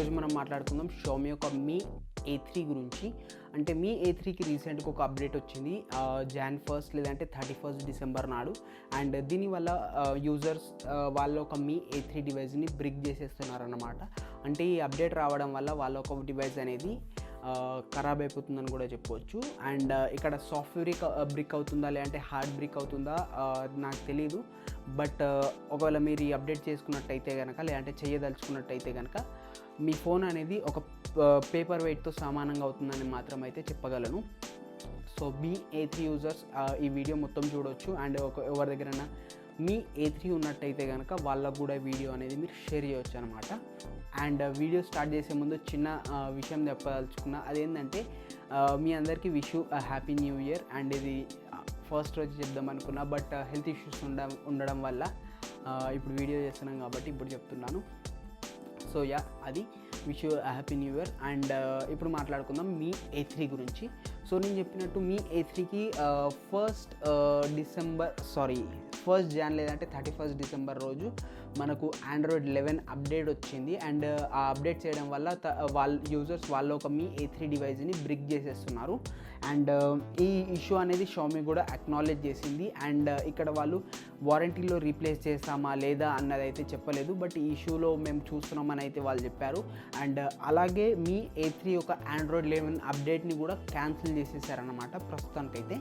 ఈరోజు మనం మాట్లాడుకుందాం షామీ యొక్క మీ A3 గురించి. అంటే మీ A3కి రీసెంట్గా ఒక అప్డేట్ వచ్చింది Jan 1 లేదంటే 31 డిసెంబర్ నాడు. అండ్ దీనివల్ల యూజర్స్ వాళ్ళ ఒక మీ A3 డివైస్ని బ్రిక్ చేసేస్తున్నారన్నమాట. అంటే ఈ అప్డేట్ రావడం వల్ల వాళ్ళ ఒక డివైస్ అనేది ఖరాబ్ అయిపోతుందని కూడా చెప్పవచ్చు. అండ్ ఇక్కడ సాఫ్ట్వేర్ బ్రిక్ అవుతుందా లేదంటే హార్డ్ బ్రిక్ అవుతుందా నాకు తెలీదు. బట్ ఒకవేళ మీరు ఈ అప్డేట్ చేసుకున్నట్టయితే కనుక లేదంటే చేయదలుచుకున్నట్టయితే కనుక మీ ఫోన్ అనేది ఒక పేపర్ వెయిట్తో సమానంగా అవుతుందని మాత్రం అయితే చెప్పగలను. సో మీ A3 యూజర్స్ ఈ వీడియో మొత్తం చూడవచ్చు. అండ్ ఎవరి దగ్గరైనా మీ A3 ఉన్నట్టయితే కనుక వాళ్ళకు కూడా వీడియో అనేది మీరు షేర్ చేయవచ్చు అనమాట. అండ్ వీడియో స్టార్ట్ చేసే ముందు చిన్న విషయం చెప్పదలుచుకున్నా, అదేంటంటే మీ అందరికీ wish happy new year. And ఇది ఫస్ట్ రోజు చెప్దాం అనుకున్నా, బట్ హెల్త్ ఇష్యూస్ ఉండడం వల్ల ఇప్పుడు వీడియో చేస్తున్నాం కాబట్టి ఇప్పుడు చెప్తున్నాను. సో అది wish happy new year. And ఇప్పుడు మాట్లాడుకుందాం మీ A3 గురించి. సో నేను చెప్పినట్టు మీ A3కి 1 Jan లేదంటే 31 డిసెంబర్ రోజు మనకు Android 11 అప్డేట్ వచ్చింది. అండ్ ఆ అప్డేట్ చేయడం వల్ల యూజర్స్ వాళ్ళ ఒక మీ A3 డివైస్ని బ్రిక్ చేసేస్తున్నారు. అండ్ ఈ ఇష్యూ అనేది షామీ కూడా అక్నాలెడ్జ్ చేసింది. అండ్ ఇక్కడ వాళ్ళు వారంటీలో రీప్లేస్ చేస్తామా లేదా అన్నది అయితే చెప్పలేదు, బట్ ఈ ఇష్యూలో మేము చూస్తున్నామని అయితే వాళ్ళు చెప్పారు. అండ్ అలాగే మీ A3 ఒక Android 11 అప్డేట్ని కూడా క్యాన్సిల్ చేసేసారన్నమాట ప్రస్తుతానికైతే.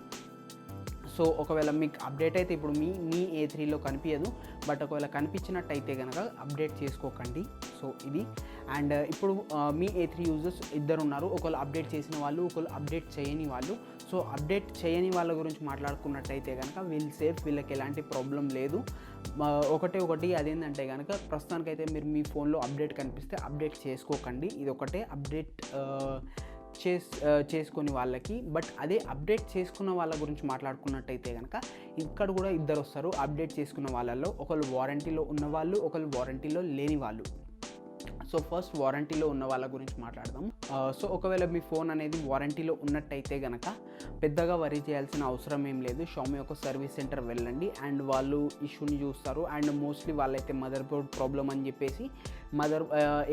సో ఒకవేళ మీకు అప్డేట్ అయితే ఇప్పుడు మీ A3లో కనిపించదు, బట్ ఒకవేళ కనిపించినట్టయితే కనుక అప్డేట్ చేసుకోకండి. సో ఇది. అండ్ ఇప్పుడు మీ A3 యూజర్స్ ఇద్దరు ఉన్నారు, ఒకళ్ళు అప్డేట్ చేసిన వాళ్ళు, ఒకళ్ళు అప్డేట్ చేయని వాళ్ళు. సో అప్డేట్ చేయని వాళ్ళ గురించి మాట్లాడుకున్నట్టయితే కనుక వీళ్ళు సేఫ్, వీళ్ళకి ఎలాంటి ప్రాబ్లం లేదు. ఒకటి అదేంటంటే కనుక ప్రస్తుతానికైతే మీరు మీ ఫోన్లో అప్డేట్ కనిపిస్తే అప్డేట్ చేసుకోకండి. ఇది ఒకటే అప్డేట్ చేసుకుని వాళ్ళకి. బట్ అదే అప్డేట్ చేసుకున్న వాళ్ళ గురించి మాట్లాడుకున్నట్టయితే కనుక ఇక్కడ కూడా ఇద్దరు వస్తారు అప్డేట్ చేసుకున్న వాళ్ళల్లో. ఒకళ్ళు వారంటీలో ఉన్నవాళ్ళు, ఒకళ్ళు వారంటీలో లేని వాళ్ళు. సో ఫస్ట్ వారంటీలో ఉన్న వాళ్ళ గురించి మాట్లాడదాం. సో ఒకవేళ మీ ఫోన్ అనేది వారంటీలో ఉన్నట్టయితే కనుక పెద్దగా వరీ చేయాల్సిన అవసరం ఏం లేదు. షామీ ఒక సర్వీస్ సెంటర్ వెళ్ళండి అండ్ వాళ్ళు ఇష్యూని చూస్తారు. అండ్ మోస్ట్లీ వాళ్ళైతే మదర్ బోర్డ్ ప్రాబ్లం అని చెప్పేసి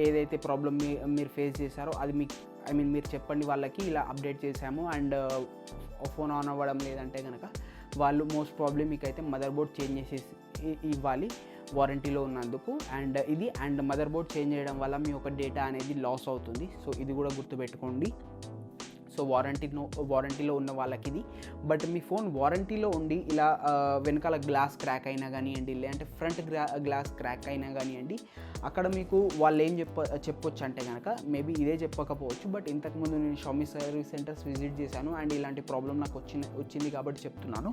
ఏదైతే ప్రాబ్లం మీరు ఫేస్ చేశారో అది మీరు చెప్పండి వాళ్ళకి, ఇలా అప్డేట్ చేశాము అండ్ ఫోన్ ఆన్ అవ్వడం లేదంటే కనుక వాళ్ళు మోస్ట్ ప్రాబ్లీ మీకైతే మదర్ బోర్డ్ చేంజ్ చేసేసి ఇవ్వాలి వారంటీలో ఉన్నందుకు. అండ్ మదర్ బోర్డ్ చేంజ్ చేయడం వల్ల మీ యొక్క డేటా అనేది లాస్ అవుతుంది. సో ఇది కూడా గుర్తుపెట్టుకోండి. సో వారంటీలో ఉన్న వాళ్ళకి ఇది. బట్ మీ ఫోన్ వారంటీలో ఉండి ఇలా వెనకాల గ్లాస్ క్రాక్ అయినా కానివ్వండి లేదంటే ఫ్రంట్ గ్లాస్ క్రాక్ అయినా కానివ్వండి, అక్కడ మీకు వాళ్ళు ఏం చెప్పొచ్చు అంటే కనుక మేబీ ఇదే చెప్పకపోవచ్చు, బట్ ఇంతకుముందు నేను షామీ సర్వీస్ సెంటర్స్ విజిట్ చేశాను అండ్ ఇలాంటి ప్రాబ్లం నాకు వచ్చింది కాబట్టి చెప్తున్నాను.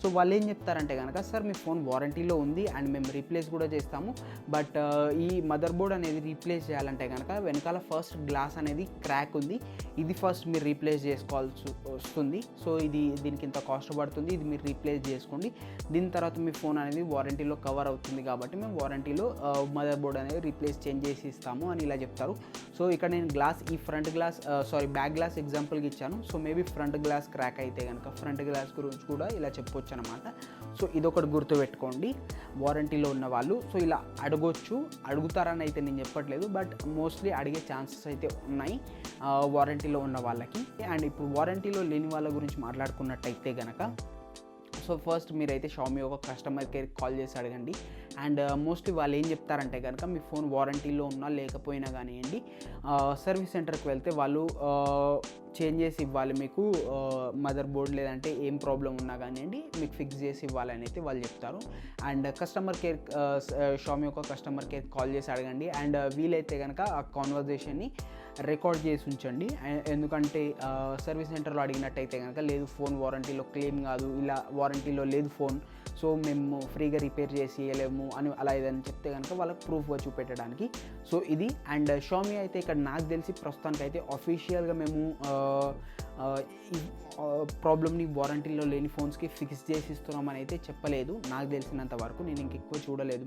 సో వాళ్ళు ఏం చెప్తారంటే కనుక, సార్ మీ ఫోన్ వారంటీలో ఉంది అండ్ మేము రీప్లేస్ కూడా చేస్తాము, బట్ ఈ మదర్ బోర్డ్ అనేది రీప్లేస్ చేయాలంటే కనుక వెనకాల ఫస్ట్ గ్లాస్ అనేది క్రాక్ ఉంది, ఇది ఫస్ట్ మీరు రీప్లేస్ చేసుకోవాల్సి వస్తుంది. సో దీనికి ఇంత కాస్ట్ పడుతుంది, ఇది మీరు రీప్లేస్ చేసుకోండి, దీని తర్వాత మీ ఫోన్ అనేది వారంటీలో కవర్ అవుతుంది కాబట్టి మేము వారంటీలో మదర్ బోర్డ్ అనేది రీప్లేస్ చేంజ్ చేసి ఇస్తాము అని ఇలా చెప్తారు. సో ఇక్కడ నేను బ్యాక్ గ్లాస్ ఎగ్జాంపుల్కి ఇచ్చాను. So maybe front glass crack అయితే కనుక ఫ్రంట్ గ్లాస్ గురించి కూడా ఇలా చెప్పొచ్చు అనమాట. సో ఇదొకటి గుర్తుపెట్టుకోండి వారంటీలో ఉన్న వాళ్ళు. సో ఇలా అడుగుతారని అయితే నేను చెప్పట్లేదు, బట్ మోస్ట్లీ అడిగే ఛాన్సెస్ అయితే ఉన్నాయి వారంటీలో ఉన్న వాళ్ళకి. అండ్ ఇప్పుడు వారంటీలో లేని వాళ్ళ గురించి మాట్లాడుకున్నట్టయితే కనుక, సో ఫస్ట్ మీరైతే షామీ ఒక కస్టమర్ కేర్కి కాల్ చేసి అడగండి. అండ్ మోస్ట్లీ వాళ్ళు ఏం చెప్తారంటే కనుక మీ ఫోన్ వారంటీలో ఉన్నా లేకపోయినా కానివ్వండి సర్వీస్ సెంటర్కి వెళ్తే వాళ్ళు చేంజ్ చేసి ఇవ్వాలి మీకు మదర్ బోర్డ్, లేదంటే ఏం ప్రాబ్లం ఉన్నా కానివ్వండి మీకు ఫిక్స్ చేసి ఇవ్వాలని అయితే వాళ్ళు చెప్తారు. అండ్ షామీ ఒక కస్టమర్ కేర్ కాల్ చేసి అడగండి. అండ్ వీలైతే కనుక ఆ కాన్వర్జేషన్ని రికార్డ్ చేసి ఉంచండి. ఎందుకంటే సర్వీస్ సెంటర్లో అడిగినట్టయితే కనుక లేదు ఫోన్ వారంటీలో క్లెయిమ్ కాదు, ఇలా వారంటీలో లేదు ఫోన్, సో మేము ఫ్రీగా రిపేర్ చేసి ఇవ్వలేము అని అలా ఏదైనా చెప్తే కనుక వాళ్ళకి ప్రూఫ్గా చూపెట్టడానికి. సో ఇది. అండ్ షామీ అయితే ఇక్కడ నాకు తెలిసి ప్రస్తుతానికి అయితే అఫీషియల్గా మేము ఈ ప్రాబ్లమ్ని వారంటీలో లేని ఫోన్స్కి ఫిక్స్ చేసి ఇస్తున్నామని అయితే చెప్పలేదు నాకు తెలిసినంత వరకు. నేను ఇంకెక్కువ చూడలేదు,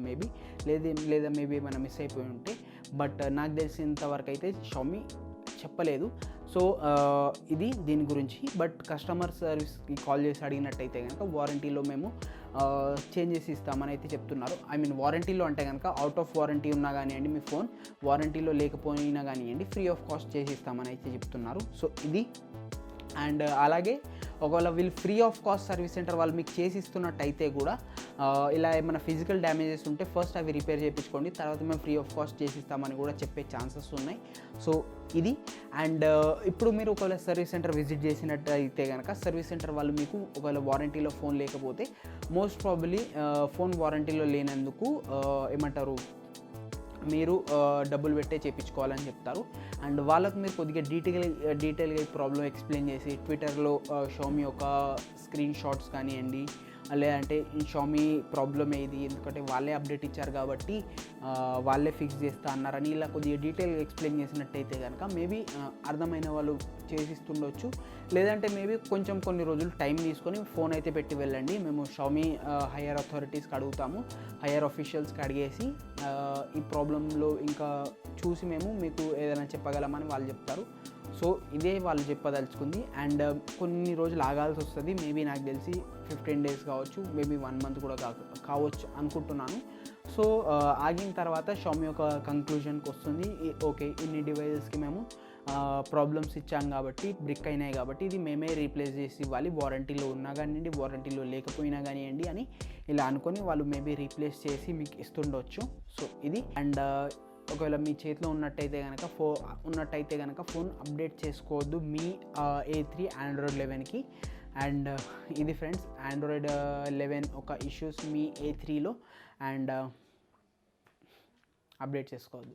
లేదా మేబీ ఏమైనా మిస్ అయిపోయి ఉంటే, బట్ నాకు తెలిసినంత వరకు అయితే షామీ చెప్పలేదు. సో ఇది దీని గురించి. బట్ కస్టమర్ సర్వీస్కి కాల్ చేసి అడిగినట్టయితే కనుక వారంటీలో మేము చేంజెస్ ఇస్తామని అయితే చెప్తున్నారు. ఐ మీన్ వారంటీలో అంటే కనుక అవుట్ ఆఫ్ వారంటీ ఉన్నా కానివ్వండి, మీ ఫోన్ వారంటీలో లేకపోయినా కానివ్వండి, ఫ్రీ ఆఫ్ కాస్ట్ చేసి ఇస్తామని అయితే చెప్తున్నారు. సో ఇది. అండ్ అలాగే ఒకవేళ వీళ్ళు free of cost service centre వాళ్ళు మీకు చేసి ఇస్తున్నట్టయితే కూడా ఇలా ఏమైనా ఫిజికల్ డ్యామేజెస్ ఉంటే ఫస్ట్ అవి రిపేర్ చేయించుకోండి, తర్వాత మేము ఫ్రీ ఆఫ్ కాస్ట్ చేసి ఇస్తామని కూడా చెప్పే ఛాన్సెస్ ఉన్నాయి. సో ఇది. అండ్ ఇప్పుడు మీరు ఒకవేళ సర్వీస్ సెంటర్ విజిట్ చేసినట్టయితే కనుక సర్వీస్ సెంటర్ వాళ్ళు మీకు ఒకవేళ వారంటీలో ఫోన్ లేకపోతే మోస్ట్ ప్రాబబ్లీ ఫోన్ వారంటీలో లేనందుకు ఏమంటారు, మీరు డబ్బులు పెట్టే చేయించుకోవాలని చెప్తారు. అండ్ వాళ్ళకు మీరు కొద్దిగా డీటెయిల్గా ఈ ప్రాబ్లం ఎక్స్ప్లెయిన్ చేసి ట్విట్టర్లో షామీ యొక్క స్క్రీన్ షాట్స్ కానివ్వండి, లేదంటే షామీ ప్రాబ్లం ఏది, ఎందుకంటే వాళ్ళే అప్డేట్ ఇచ్చారు కాబట్టి వాళ్ళే ఫిక్స్ చేస్తా అన్నారని ఇలా కొద్దిగా డీటెయిల్గా ఎక్స్ప్లెయిన్ చేసినట్టయితే కనుక మేబీ అర్థమైన వాళ్ళు చేసిస్తుండొచ్చు. లేదంటే మేబీ కొంచెం కొన్ని రోజులు టైం తీసుకొని ఫోన్ అయితే పెట్టి వెళ్ళండి, మేము షామీ హయ్యర్ అథారిటీస్కి అడుగుతాము, హయ్యర్ ఆఫీషియల్స్కి అడిగేసి ఈ ప్రాబ్లంలో ఇంకా చూసి మేము మీకు ఏదైనా చెప్పగలమని వాళ్ళు చెప్తారు. సో ఇదే వాళ్ళు చెప్పదలుచుకుంది. అండ్ కొన్ని రోజులు ఆగాల్సి వస్తుంది, మేబీ నాకు తెలిసి 15 days కావచ్చు, మేబీ 1 month కూడా కావచ్చు అనుకుంటున్నాను. సో ఆగిన తర్వాత షామీ యొక్క కంక్లూజన్కి వస్తుంది, ఓకే ఇన్ని డివైజెస్కి మేము ప్రాబ్లమ్స్ ఇచ్చాం కాబట్టి, బ్రిక్ అయినాయి కాబట్టి ఇది మేమే రీప్లేస్ చేసి ఇవ్వాలి, వారంటీలో ఉన్నా కానివ్వండి వారంటీలో లేకపోయినా కానివ్వండి అని ఇలా అనుకొని వాళ్ళు మేబీ రీప్లేస్ చేసి మీకు ఇస్తుండొచ్చు. సో ఇది. అండ్ ఒకవేళ మీ చేతిలో ఉన్నట్టయితే కనుక ఫోన్ అప్డేట్ చేసుకోవద్దు మీ A3 Android 11కి. అండ్ ఇది ఫ్రెండ్స్, Android 11 ఒక ఇష్యూస్ మీ A3లో. అండ్ అప్డేట్ చేసుకోవద్దు.